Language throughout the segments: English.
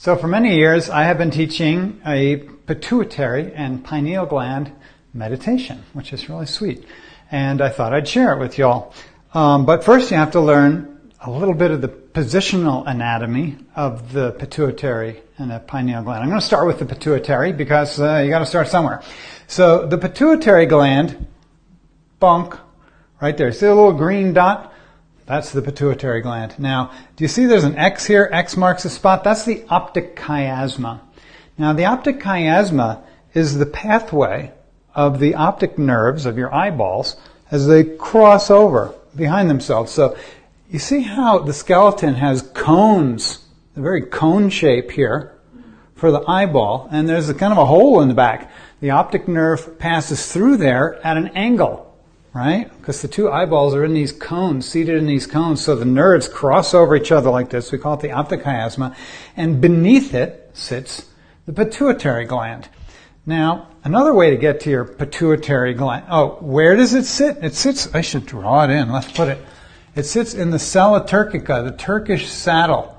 So for many years, I have been teaching a pituitary and pineal gland meditation, which is really sweet. And I thought I'd share it with y'all. But first you have to learn a little bit of the positional anatomy of the pituitary and the pineal gland. I'm going to start with the pituitary because you got to start somewhere. So the pituitary gland, bunk, right there. See the little green dot? That's the pituitary gland. Now, do you see there's an X here? X marks a spot. That's the optic chiasma. Now, the optic chiasma is the pathway of the optic nerves of your eyeballs as they cross over behind themselves. So you see how the skeleton has cones, a very cone shape here for the eyeball, and there's a kind of a hole in the back. The optic nerve passes through there at an angle, right? Because the two eyeballs are in these cones, seated in these cones, so the nerves cross over each other like this. We call it the optic chiasma. And beneath it sits the pituitary gland. Now, another way to get to your pituitary gland, where does it sit? It sits, I should draw it in, let's put it. It sits in the sella turcica, the Turkish saddle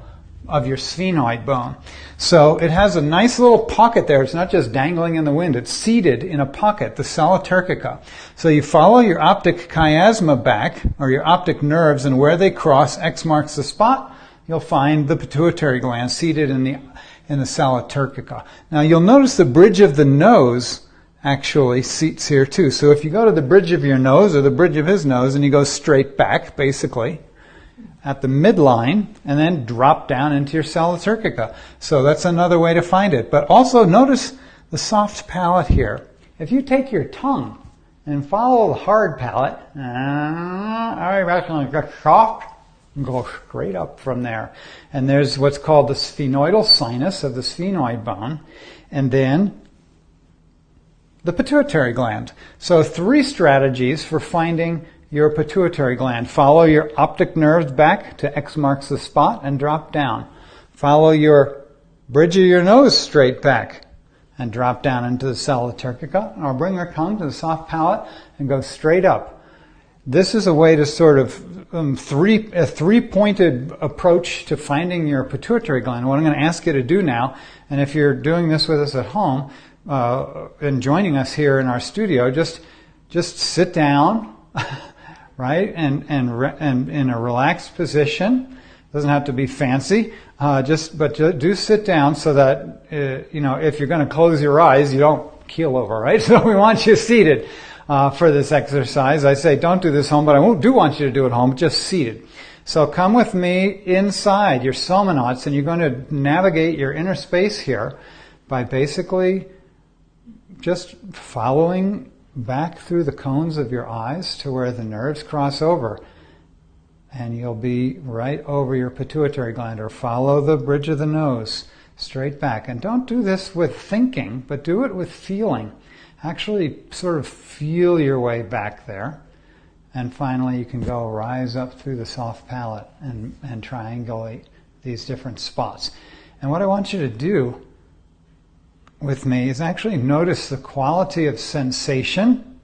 of your sphenoid bone. So it has a nice little pocket there. It's not just dangling in the wind. It's seated in a pocket, the sella turcica. So you follow your optic chiasma back, or your optic nerves, and where they cross, X marks the spot, you'll find the pituitary gland seated in the sella turcica. Now you'll notice the bridge of the nose actually seats here too. So if you go to the bridge of your nose, or the bridge of his nose, and you go straight back, basically, at the midline, and then drop down into your sella turcica. So that's another way to find it. But also notice the soft palate here. If you take your tongue and follow the hard palate, soft, and go straight up from there. And there's what's called the sphenoidal sinus of the sphenoid bone, and then the pituitary gland. So 3 strategies for finding your pituitary gland. Follow your optic nerves back to X marks the spot and drop down. Follow your bridge of your nose straight back and drop down into the sella turcica. Or bring your tongue to the soft palate and go straight up. This is a way to sort of a three-pointed approach to finding your pituitary gland. What I'm going to ask you to do now, and if you're doing this with us at home and joining us here in our studio, just sit down. Right, and in a relaxed position. Doesn't have to be fancy. But do sit down so that if you're going to close your eyes, you don't keel over. Right. So we want you seated for this exercise. I say don't do this home, but I want you to do it home. Just seated. So come with me inside your somanauts, and you're going to navigate your inner space here by basically just following back through the cones of your eyes to where the nerves cross over, and you'll be right over your pituitary gland. Or follow the bridge of the nose straight back. And don't do this with thinking, but do it with feeling. Actually sort of feel your way back there. And finally you can go rise up through the soft palate and triangulate these different spots. And what I want you to do with me is actually notice the quality of sensation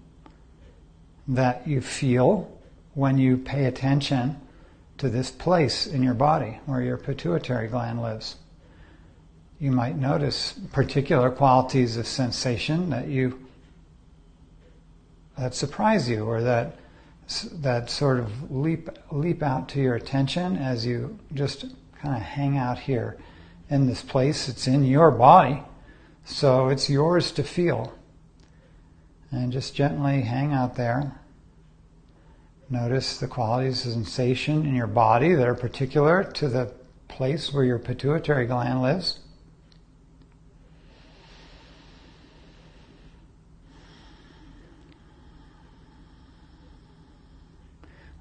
that you feel when you pay attention to this place in your body where your pituitary gland lives. You might notice particular qualities of sensation that surprise you, or that sort of leap out to your attention as you just kind of hang out here in this place. It's in your body. So it's yours to feel. And just gently hang out there. Notice the qualities of sensation in your body that are particular to the place where your pituitary gland lives.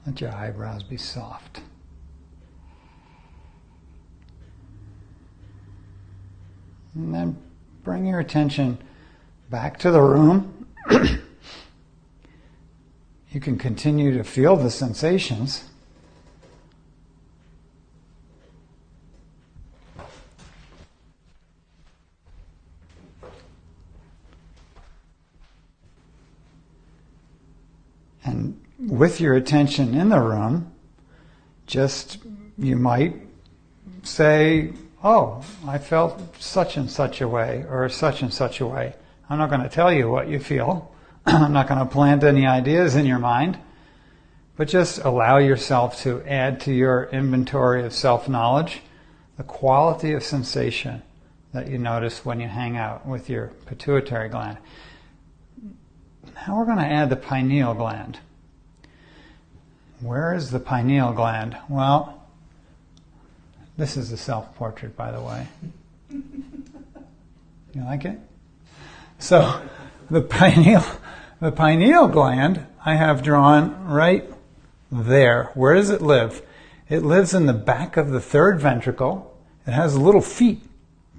Let your eyebrows be soft. And then bring your attention back to the room. You can continue to feel the sensations. And with your attention in the room, you might say, oh, I felt such and such a way, or such and such a way. I'm not going to tell you what you feel. I'm not going to plant any ideas in your mind. But just allow yourself to add to your inventory of self-knowledge the quality of sensation that you notice when you hang out with your pituitary gland. Now we're going to add the pineal gland. Where is the pineal gland? Well, this is a self-portrait, by the way. You like it? So, the pineal gland I have drawn right there. Where does it live? It lives in the back of the third ventricle. It has little feet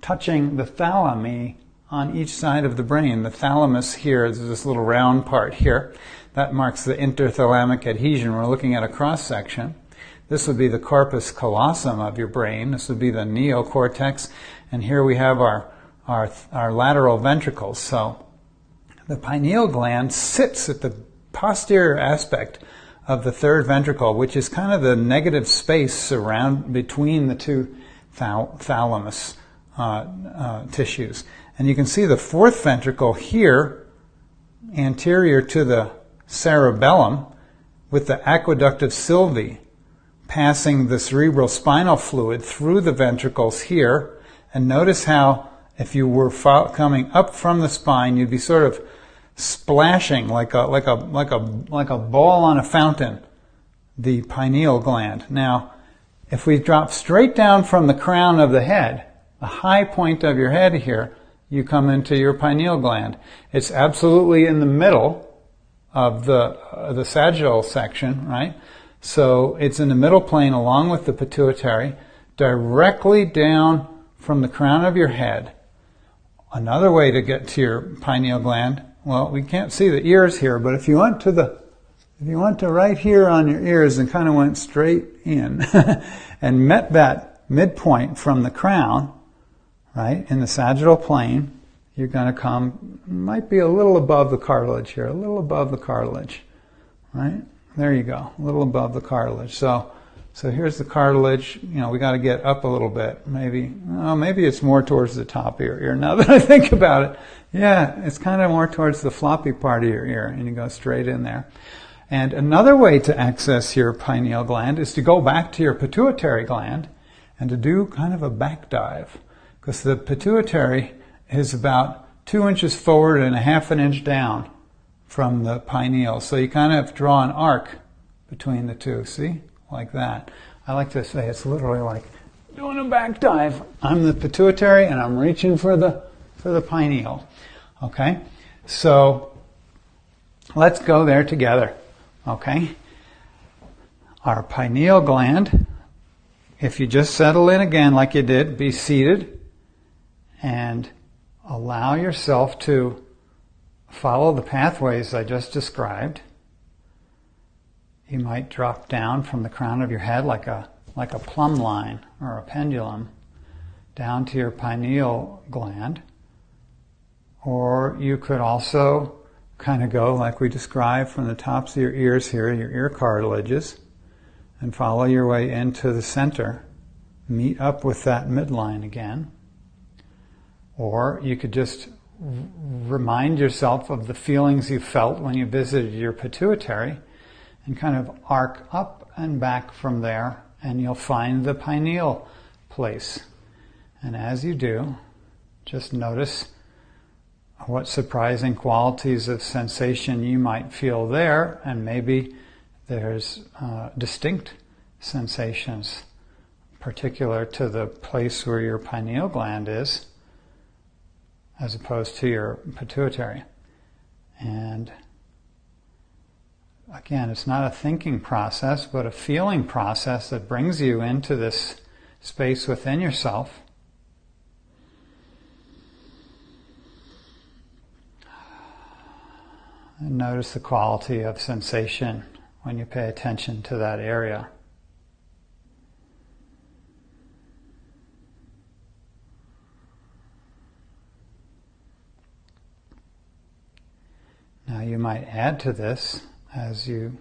touching the thalami on each side of the brain. The thalamus here is this little round part here. That marks the interthalamic adhesion. We're looking at a cross-section. This would be the corpus callosum of your brain. This would be the neocortex. And here we have our lateral ventricles. So the pineal gland sits at the posterior aspect of the third ventricle, which is kind of the negative space between the two thalamus tissues. And you can see the fourth ventricle here, anterior to the cerebellum, with the aqueduct of Sylvie passing the cerebral spinal fluid through the ventricles here. And notice how, if you were coming up from the spine, you'd be sort of splashing like a ball on a fountain, the pineal gland. Now, if we drop straight down from the crown of the head, the high point of your head here, you come into your pineal gland. It's absolutely in the middle of the sagittal section, right? So it's in the middle plane along with the pituitary, directly down from the crown of your head. Another way to get to your pineal gland, well, we can't see the ears here, but if you went to right here on your ears and kind of went straight in and met that midpoint from the crown, right, in the sagittal plane, you're going to come, might be a little above the cartilage here, a little above the cartilage, right? There you go, a little above the cartilage. So here's the cartilage. You know, we got to get up a little bit. Maybe it's more towards the top of your ear. Now that I think about it, yeah, it's kind of more towards the floppy part of your ear, and you go straight in there. And another way to access your pineal gland is to go back to your pituitary gland and to do kind of a back dive, because the pituitary is about 2 inches forward and a half an inch down from the pineal. So you kind of draw an arc between the two, see? Like that. I like to say it's literally like doing a back dive. I'm the pituitary and I'm reaching for the pineal. Okay? So let's go there together. Okay? Our pineal gland, if you just settle in again like you did, be seated and allow yourself to follow the pathways I just described. You might drop down from the crown of your head like a plumb line or a pendulum down to your pineal gland. Or you could also kind of go like we described from the tops of your ears here, your ear cartilages, and follow your way into the center. Meet up with that midline again. Or you could just remind yourself of the feelings you felt when you visited your pituitary and kind of arc up and back from there, and you'll find the pineal place. And as you do, just notice what surprising qualities of sensation you might feel there, and maybe there's distinct sensations particular to the place where your pineal gland is, as opposed to your pituitary. And again, it's not a thinking process, but a feeling process that brings you into this space within yourself. And notice the quality of sensation when you pay attention to that area. Now you might add to this, as you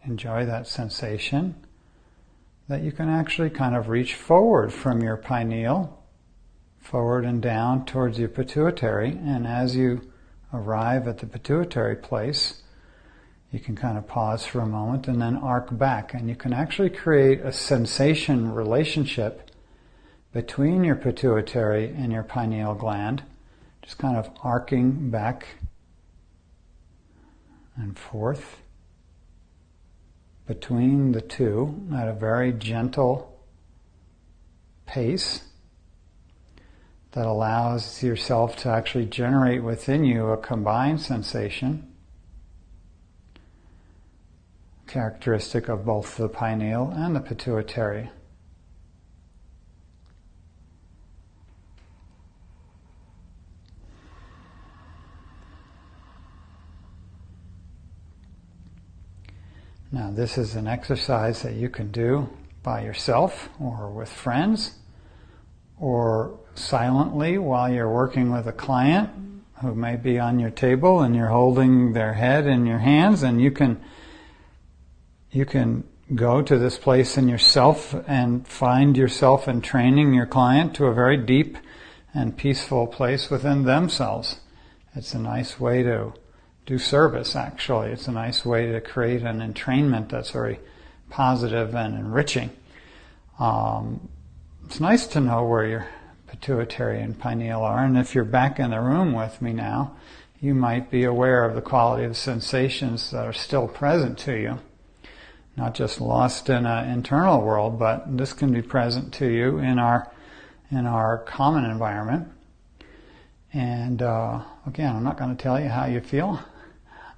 enjoy that sensation, that you can actually kind of reach forward from your pineal forward and down towards your pituitary, and as you arrive at the pituitary place, you can kind of pause for a moment and then arc back, and you can actually create a sensation relationship between your pituitary and your pineal gland, just kind of arcing back and forth between the two at a very gentle pace that allows yourself to actually generate within you a combined sensation characteristic of both the pineal and the pituitary. Now, this is an exercise that you can do by yourself or with friends, or silently while you're working with a client who may be on your table and you're holding their head in your hands, and you can go to this place in yourself and find yourself entraining your client to a very deep and peaceful place within themselves. It's a nice way to do service, actually. It's a nice way to create an entrainment that's very positive and enriching. It's nice to know where your pituitary and pineal are, and if you're back in the room with me now, you might be aware of the quality of sensations that are still present to you. Not just lost in an internal world, but this can be present to you in our common environment. And again, I'm not going to tell you how you feel,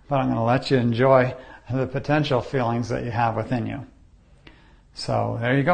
but I'm going to let you enjoy the potential feelings that you have within you. So there you go.